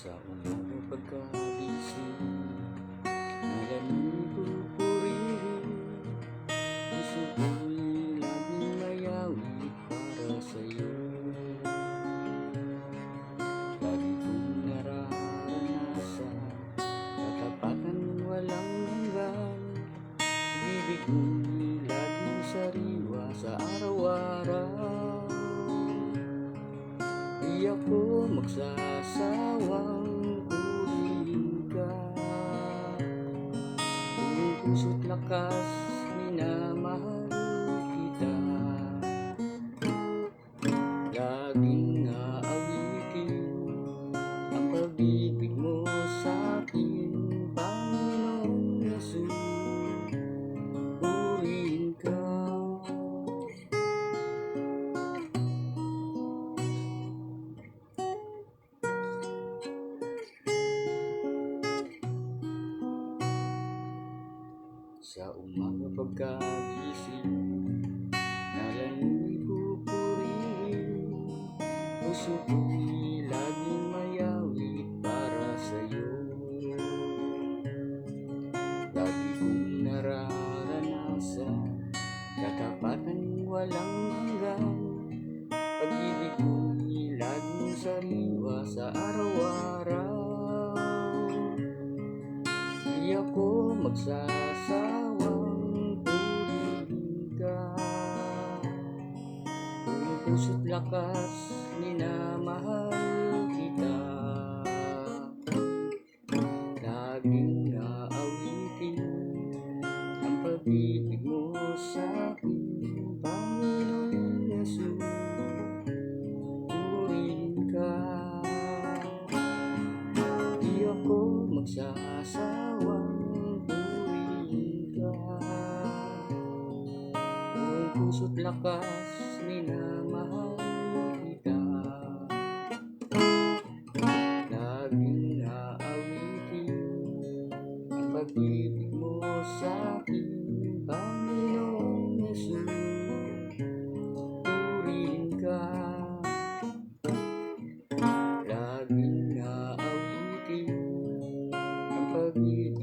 Sa umaga pagkagising, malamig pupurihin, puso ko'y laging mayawit para sa'yo. Lagi kong nararanasan, katapatan walang hanggan, ibig mo'y laging sariwa sa araw-araw. Di ako magsasawang purihin ka, buong puso't lakas minamahal kita. Laging aawitin ang pag-ibig mo sa'kin, Panginoong Hesus, purihin ka. Sa umaga pagkagising, nalangoy pupurihin, puso ko'y laging mayawit para sa'yo. Lagi kong nararanasan, katapatan walang hanggan, pag-ibig ko'y laging sariwa sa araw-araw. Di ako magsasawang purihin ka, buong puso't lakas minamahal kita. Laging aawitin ang pag-ibig mo sa'kin, Panginoong Hesus, purihin ka. Di ako magsasawang purihin ka, buong puso't lakas minamahal kita. Laging aawitin ang pag-ibig mo sa'kin, Panginoong Hesus, purihin ka. Laging aawitin ang pag-ibig